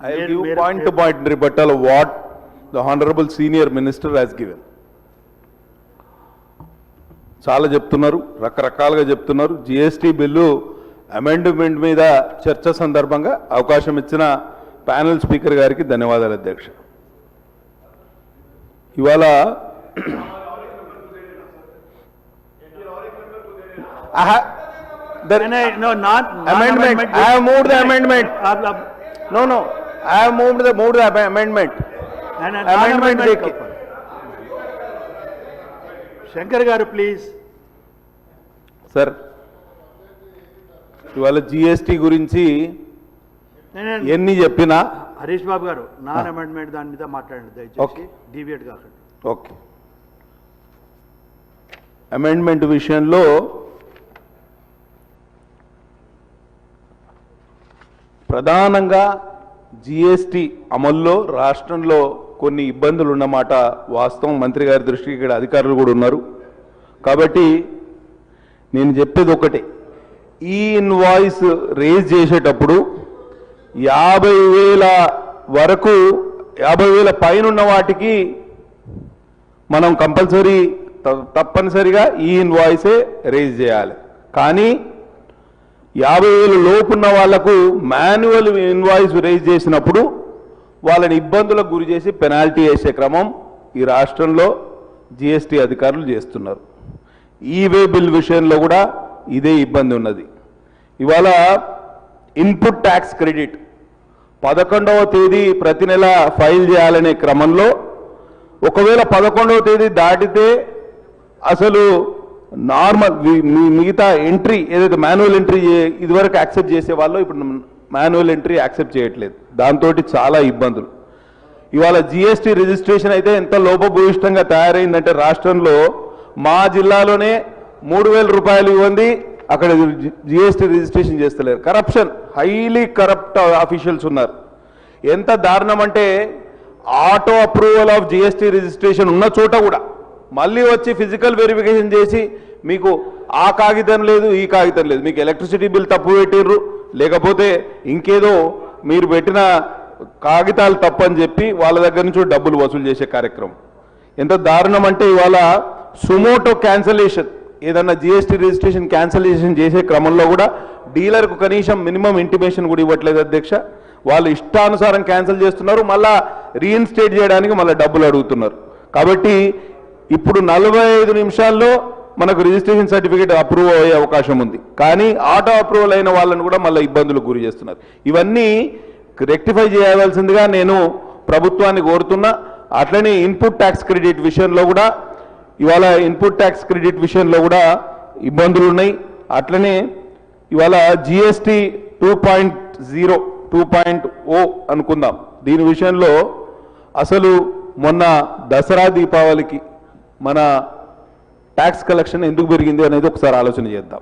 I will give point-to-point rebuttal of what the Honorable Senior Minister has given. చాలా చెప్తున్నారు, రకరకాలుగా చెప్తున్నారు. GST bill amendment మీద చర్చ సందర్భంగా అవకాశం ఇచ్చిన ప్యానెల్ స్పీకర్ గారికి ధన్యవాదాలు అధ్యక్ష. ఇవాళ No, not amendment. I have moved the amendment. No. I have moved the amendment. Amendment. Shankar garu, please. Sir, ఇవాళ జిఎస్టీ గురించి ఎన్ని చెప్పినా హరీష్ బాబు గారు నాన్ అమెండ్మెంట్ దాని మీద మాట్లాడండి దయచేసి, డీవియేట్ కాకండి. ఓకే, అమెండ్మెంట్ విషయంలో ప్రధానంగా జిఎస్టీ అమల్లో రాష్ట్రంలో కొన్ని ఇబ్బందులు ఉన్నమాట వాస్తవం. మంత్రి గారి దృష్టికి ఇక్కడ అధికారులు కూడా ఉన్నారు కాబట్టి నేను చెప్పేది ఒకటే, ఈ ఇన్వాయిస్ రేజ్ చేసేటప్పుడు 50,000 వరకు 50,000 పైన ఉన్న వాటికి మనం కంపల్సరీ తప్పనిసరిగా ఈ ఇన్వాయిసే రేజ్ చేయాలి. కానీ 50,000 లోపున్న వాళ్లకు మాన్యువల్ ఇన్వాయిస్ రేజ్ చేసినప్పుడు వాళ్ళని ఇబ్బందులకు గురి చేసి పెనాల్టీ వేసే క్రమం ఈ రాష్ట్రంలో జిఎస్టీ అధికారులు చేస్తున్నారు. ఈ వే బిల్ విషయంలో కూడా ఇదే ఇబ్బంది ఉన్నది. ఇవాళ ఇన్పుట్ ట్యాక్స్ క్రెడిట్ 11వ తేదీ ప్రతి నెల ఫైల్ చేయాలనే క్రమంలో ఒకవేళ 11వ తేదీ దాటితే అసలు నార్మల్ మిగతా ఎంట్రీ ఏదైతే మాన్యువల్ ఎంట్రీ ఇదివరకు యాక్సెప్ట్ చేసే వాళ్ళు ఇప్పుడు మాన్యువల్ ఎంట్రీ యాక్సెప్ట్ చేయట్లేదు. దాంతో చాలా ఇబ్బందులు. ఇవాళ జిఎస్టీ రిజిస్ట్రేషన్ అయితే ఎంత లోపభూయిష్టంగా తయారైందంటే రాష్ట్రంలో మా జిల్లాలోనే 3,000 రూపాయలు ఇవ్వండి, అక్కడ జిఎస్టీ రిజిస్ట్రేషన్ చేస్తలేరు. కరప్షన్, హైలీ కరప్ట్ ఆఫీషియల్స్ ఉన్నారు. ఎంత దారుణం అంటే auto approval of GST registration ఉన్న చోట కూడా మళ్ళీ వచ్చి ఫిజికల్ వెరిఫికేషన్ చేసి మీకు ఆ కాగితం లేదు, ఈ కాగితం లేదు, మీకు ఎలక్ట్రిసిటీ బిల్ తప్పు పెట్టిర్రు, లేకపోతే ఇంకేదో మీరు పెట్టిన కాగితాలు తప్పని చెప్పి వాళ్ళ దగ్గర నుంచి డబ్బులు వసూలు చేసే కార్యక్రమం. ఎంత దారుణం అంటే ఇవాళ సుమోటో క్యాన్సలేషన్, ఏదన్నా జిఎస్టీ రిజిస్ట్రేషన్ క్యాన్సలేషన్ చేసే క్రమంలో కూడా డీలర్కు కనీసం మినిమం ఇంటిమేషన్ కూడా ఇవ్వట్లేదు అధ్యక్ష. వాళ్ళు ఇష్టానుసారం క్యాన్సిల్ చేస్తున్నారు, మళ్ళా రీఇన్స్టేట్ చేయడానికి మళ్ళీ డబ్బులు అడుగుతున్నారు. కాబట్టి ఇప్పుడు 45 నిమిషాల్లో మనకు రిజిస్ట్రేషన్ సర్టిఫికేట్ అప్రూవ్ అయ్యే అవకాశం ఉంది. కానీ ఆటో అప్రూవల్ అయిన వాళ్ళని కూడా మళ్ళీ ఇబ్బందులకు గురి చేస్తున్నారు. ఇవన్నీ రెక్టిఫై చేయవలసిందిగా నేను ప్రభుత్వాన్ని కోరుతున్నా. అట్లనే ఇన్పుట్ ట్యాక్స్ క్రెడిట్ విషయంలో కూడా ఇవాళ ఇన్పుట్ ట్యాక్స్ క్రెడిట్ విషయంలో కూడా ఇబ్బందులు ఉన్నాయి. అట్లనే ఇవాళ జిఎస్టీ 2.0 2.0 అనుకుందాం. దీని విషయంలో అసలు మొన్న దసరా దీపావళికి మన ట్యాక్స్ కలెక్షన్ ఎందుకు పెరిగింది అనేది ఒకసారి ఆలోచన చేద్దాం.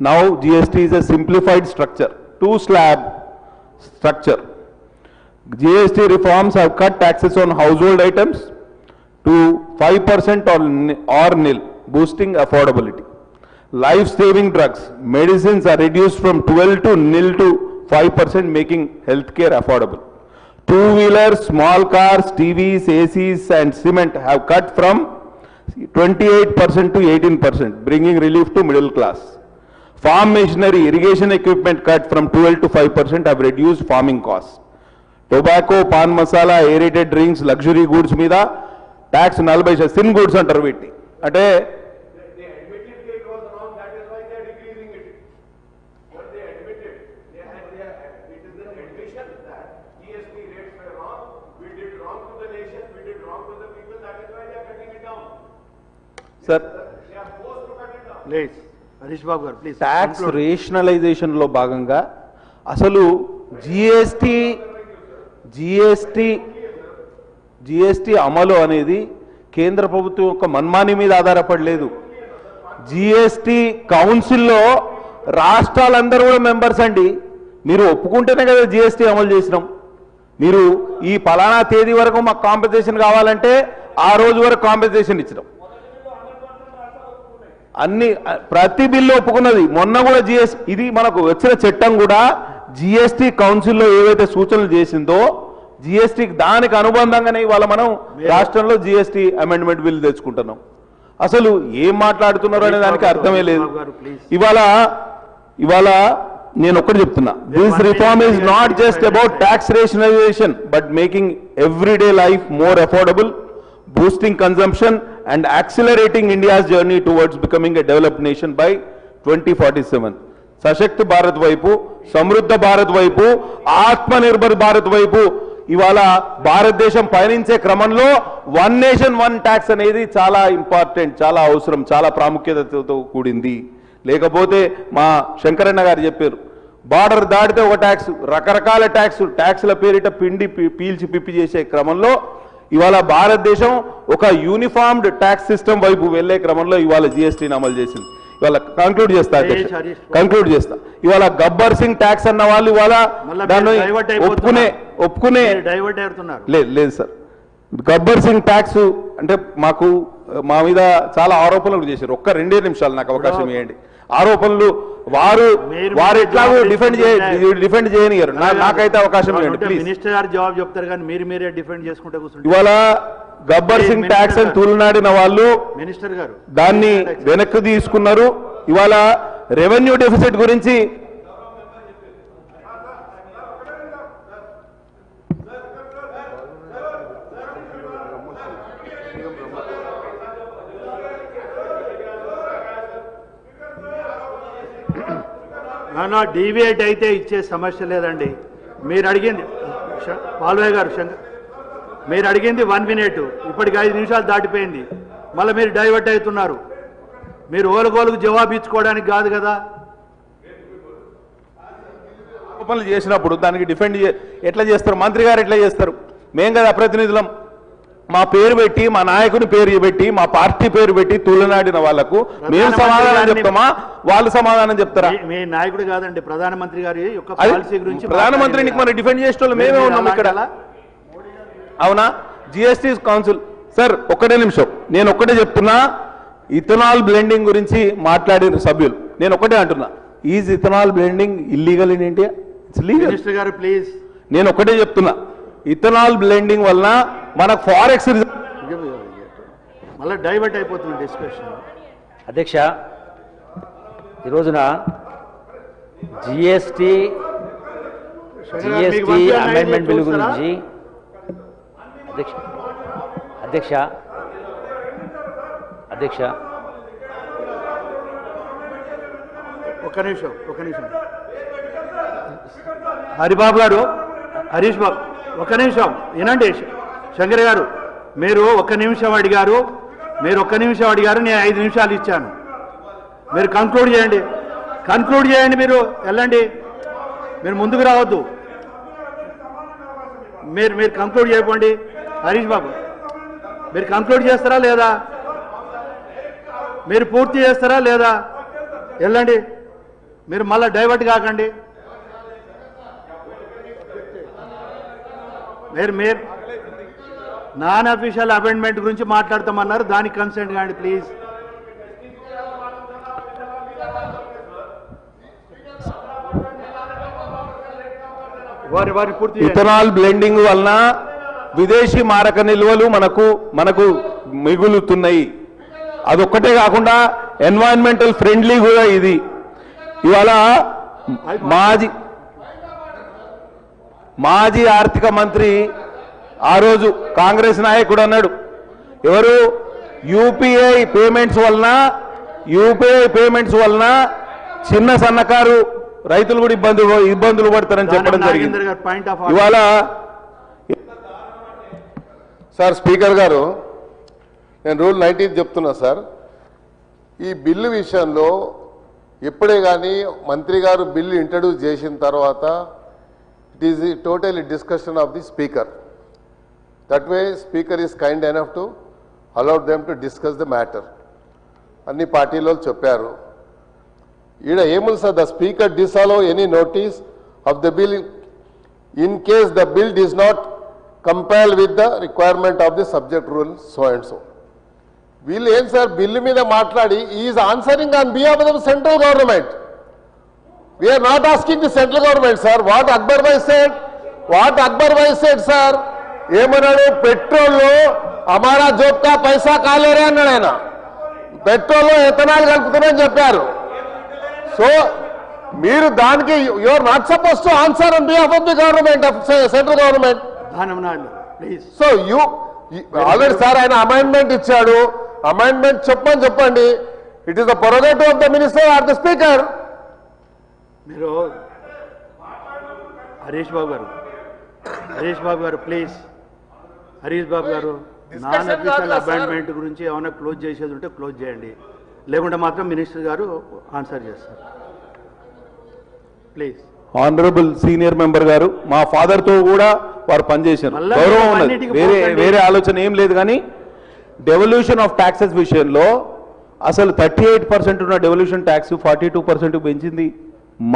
Now GST is a simplified structure, 2 slab structure. GST reforms have cut taxes on household items to 5% or nil, boosting affordability. Life-saving drugs, medicines are reduced from 12 to nil to 5%, making healthcare affordable. Two-wheelers, small cars, TVs, ACs and cement have cut from 28% to 18%, bringing relief to middle class. Farm machinery, irrigation equipment cut from 12 to 5% have reduced farming costs. Tobacco, pan masala, aerated drinks, luxury goods మీద tax 40%, sin goods అంటారు వీటిని. అంటే sir Harish బాబు గారు please. Tax రేషనలైజేషన్లో భాగంగా అసలు GST అమలు అనేది కేంద్ర ప్రభుత్వం యొక్క మన్మాని మీద ఆధారపడలేదు. జిఎస్టీ కౌన్సిల్లో రాష్ట్రాలందరూ కూడా మెంబర్స్ అండి. మీరు ఒప్పుకుంటేనే కదా జిఎస్టీ అమలు చేసినాం. మీరు ఈ పలానా తేదీ వరకు మాకు కాంపెన్సేషన్ కావాలంటే ఆ రోజు వరకు కాంపెన్సేషన్ ఇచ్చినాం. అన్ని ప్రతి బిల్లు ఒప్పుకున్నది. మొన్న కూడా ఇది మనకు వచ్చిన చట్టం కూడా జిఎస్టీ కౌన్సిల్లో ఏవైతే సూచనలు చేసిందో జిఎస్టీకి దానికి అనుబంధంగానే ఇవాళ మనం రాష్ట్రంలో జిఎస్టీ అమెండ్మెంట్ బిల్ తెచ్చుకుంటున్నాం. అసలు ఏం మాట్లాడుతున్నారు అనే దానికి అర్థమే లేదు. ఇవాళ నేను ఒక్కటి చెప్తున్నా, this reform is not just about tax rationalization but making everyday life more affordable, boosting consumption and accelerating India's journey towards becoming a developed nation by 2047. సశక్త భారత్ వైపు, సమృద్ధ భారత్ వైపు, ఆత్మనిర్భర్ భారత్ వైపు ఇవాళ భారతదేశం పయనించే క్రమంలో వన్ నేషన్ వన్ ట్యాక్స్ అనేది చాలా ఇంపార్టెంట్, చాలా అవసరం, చాలా ప్రాముఖ్యతతో కూడింది. లేకపోతే మా శంకరన్న గారు చెప్పారు, బార్డర్ దాటితే ఒక ట్యాక్స్, రకరకాల ట్యాక్స్ల పేరిట పీల్చి పిప్పి చేసే క్రమంలో ఇవాళ భారతదేశం ఒక యూనిఫామ్డ్ ట్యాక్స్ సిస్టమ్ వైపు వెళ్లే క్రమంలో ఇవాళ జిఎస్టీని అమలు చేసింది. ఇవాళ కంక్లూడ్ చేస్తా ఇవాళ గబ్బర్ సింగ్ ట్యాక్స్ అన్న వాళ్ళు ఇవాళ దాన్ని ఒప్పుకునే లేదు సార్. గబ్బర్ సింగ్ ట్యాక్స్ అంటే మా మీద చాలా ఆరోపణలు చేశారు. ఒక్క 2 నిమిషాలు నాకు అవకాశం ఇవ్వండి. ఆరోపణలు వారు ఎట్లాగో డిఫెండ్ చేయనియరు, నాకైతే అవకాశం ఇవ్వండి ప్లీజ్. మినిస్టర్ గారు జవాబు చెప్తారు కానీ మీరే డిఫెండ్ చేసుకుంటే కూర్చుంటారు. ఇవాళ గబ్బర్ సింగ్ ట్యాక్స్ అని తూలునాడిన వాళ్ళు మినిస్టర్ గారు దాన్ని వెనక్కి తీసుకున్నారు. ఇవాళ రెవెన్యూ డెఫిసిట్ గురించి డీవియేట్ అయితే ఇచ్చే సమస్య లేదండి. మీరు అడిగింది పాల్వయ్య గారు, మీరు అడిగింది 1 మినిట్, ఇప్పటికి 5 నిమిషాలు దాటిపోయింది. మళ్ళీ మీరు డైవర్ట్ అవుతున్నారు. మీరు ఓలుగోలుకు జవాబు ఇచ్చుకోవడానికి కాదు కదా. ఆరోపణలు చేసినప్పుడు దానికి డిఫెండ్ ఎట్లా చేస్తారు? మంత్రి గారు ఎట్లా చేస్తారు? మేం కదా ప్రతినిధులం. మా పేరు పెట్టి, మా నాయకుని పేరు పెట్టి, మా పార్టీ పేరు పెట్టి తులనాడిన వాళ్లకు మేము సమాధానం చెప్తామా, వాళ్ళు సమాధానం చెప్తారా? మీ నాయకుడు కాదండి, ప్రధానమంత్రి గారి యొక్క పాలసీ గురించి. ప్రధానమంత్రిని మనం డిఫెండ్ చేసే వాళ్ళు మేమే ఉన్నాం ఇక్కడ, అవునా? జిఎస్టీ కౌన్సిల్ సార్, ఒక్కటే నిమిషం, నేను ఒక్కటే చెప్తున్నా. ఇథనాల్ బ్లెండింగ్ గురించి మాట్లాడిన సభ్యులు, నేను ఒక్కటే అంటున్నా, is ethanol blending illegal in India? It's legal. Minister గారు ప్లీజ్, నేను ఒక్కటే చెప్తున్నా, ఇథనాల్ బ్లెండింగ్ వలన మనకు ఫారెక్స్ మళ్ళీ డైవర్ట్ అయిపోతుంది డిస్కషన్. అధ్యక్ష, ఈ రోజున జిఎస్టీ అమెండ్మెంట్ బిల్ గురించి అధ్యక్ష ఒక్క నిమిషం హరిబాబు గారు, హరీష్ బాబు ఒక్క నిమిషం వినండి. శంకర్ గారు, మీరు ఒక్క నిమిషం అడిగారు, నేను 5 నిమిషాలు ఇచ్చాను. మీరు కంక్లూడ్ చేయండి, మీరు వెళ్ళండి, మీరు ముందుకు రావద్దు. మీరు కంక్లూడ్ చేయకండి. హరీష్ బాబు, మీరు కంక్లూడ్ చేస్తారా లేదా? మీరు పూర్తి చేస్తారా లేదా? వెళ్ళండి, మీరు మళ్ళీ డైవర్ట్ కాకండి. మీరు నాన్ అఫీషియల్ అమెండ్మెంట్ గురించి మాట్లాడతామన్నారు, దానికి కన్సెంట్ కాండి ప్లీజ్. వారి పూర్తి. ఇథనాల్ బ్లెండింగ్ వలన విదేశీ మారక నిల్వలు మనకు మిగులుతున్నాయి. అదొక్కటే కాకుండా ఎన్వైరన్మెంటల్ ఫ్రెండ్లీ కూడా ఇది. ఇవాళ మాజీ ఆర్థిక మంత్రి ఆ రోజు కాంగ్రెస్ నాయకుడు అన్నాడు, ఎవరు యూపీఐ పేమెంట్స్ వలన చిన్న సన్నకారు రైతులు కూడా ఇబ్బందులు పడతారని చెప్పడం జరిగింది. ఇవాళ సార్ స్పీకర్ గారు, నేను రూల్ 19 చెప్తున్నా సార్. ఈ బిల్లు విషయంలో ఎప్పుడే కానీ మంత్రి గారు బిల్లు ఇంట్రడ్యూస్ చేసిన తర్వాత it is total discussion of the speaker. That way, Speaker is kind enough to allow them to discuss the matter. అన్ని పార్టీలో చెప్పారు. ఈడ ఏముంది sir, the Speaker disallow any notice of the bill in case the bill does not comply with the requirement of the subject rule so and so. వీళ్ళు ఏం sir bill మీద మాట్లాడి is answering on behalf of the central government. We are not asking the central government, sir. What Akbar Bhai said, what Akbar Bhai said sir, ఏమన్నాడు? పెట్రోల్లో అమారా Job కా పైసా కాలేరే అన్నాడు ఆయన. పెట్రోల్లో ethanol కలుపుతున్నారని చెప్పారు. So మీరు దానికి you are not suppose to answer on behalf of the government of central government. Please. So you already sir ఆయన amendment ఇచ్చాడు. Amendment చెప్పండి. It is the prerogative of the minister or the speaker. మీరు హరీష్ బాబు గారు please. Harish బాబు గారు, non official appointment గురించి ఏమైనా close చేసేది ఉంటే క్లోజ్ చేయండి, లేకుంటే మాత్రం మినిస్టర్ గారు ఆన్సర్ చేస్తారు. ప్లీజ్. ఆనరబుల్ సీనియర్ మెంబర్ గారు, మా ఫాదర్ తో కూడా వారు పనిచేశారు, మళ్ళా గౌరవం ఉన్నది, అన్నిటికీ వేరే పోకండి. వేరే ఆలోచన ఏం లేదు. కానీ డెవల్యూషన్ ఆఫ్ ట్యాక్సెస్ విషయంలో అసలు 38% ఉన్న డెవల్యూషన్ ట్యాక్స్ 42% పెంచింది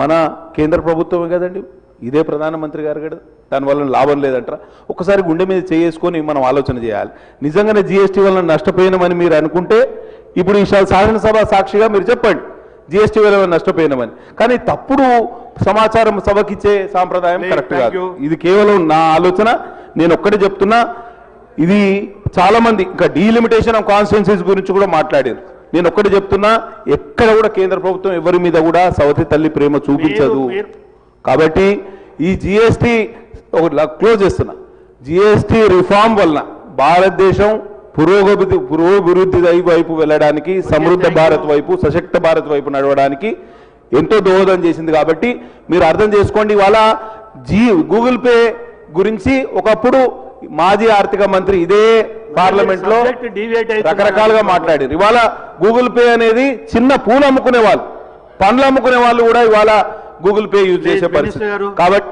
మన కేంద్ర ప్రభుత్వమే కదండి. ఇదే ప్రధానమంత్రి గారు కదా. దానివల్ల లాభం లేదంటారా? ఒకసారి గుండె మీద చేసుకొని మనం ఆలోచన చేయాలి. నిజంగానే జీఎస్టీ వల్ల నష్టపోయినామని మీరు అనుకుంటే ఇప్పుడు ఈ శాసనసభ సాక్షిగా మీరు చెప్పండి జీఎస్టీ వల్ల నష్టపోయినామని. కానీ తప్పుడు సమాచారం సభకిచ్చే సాంప్రదాయం Please, కరెక్ట్ thank కాదు. you. ఇది కేవలం నా ఆలోచన. నేను ఒక్కటే చెప్తున్నా, ఇది చాలా మంది ఇంకా డీలిమిటేషన్ ఆఫ్ కాన్స్టిట్యున్సీస్ గురించి కూడా మాట్లాడారు. నేను ఒక్కటే చెప్తున్నా, ఎక్కడ కూడా కేంద్ర ప్రభుత్వం ఎవరి మీద కూడా సవతి తల్లి ప్రేమ చూపించదు. కాబట్టి ఈ జిఎస్టీ క్లోజ్ చేస్తున్నా. జిఎస్టీ రిఫార్మ్ వలన భారతదేశం పురోభివృద్ధి వైపు వెళ్ళడానికి, సమృద్ధ భారత్ వైపు, సశక్త భారత్ వైపు నడవడానికి ఎంతో దోహదం చేసింది. కాబట్టి మీరు అర్థం చేసుకోండి. ఇవాళ గూగుల్ పే గురించి ఒకప్పుడు మాజీ ఆర్థిక మంత్రి ఇదే పార్లమెంట్ లో రకరకాలుగా మాట్లాడారు. ఇవాళ గూగుల్ పే అనేది చిన్న పూలు అమ్ముకునే వాళ్ళు, పండ్లు అమ్ముకునే వాళ్ళు కూడా ఇవాళ గూగుల్ పే యూజ్ చేసే పరిస్థితి. కాబట్టి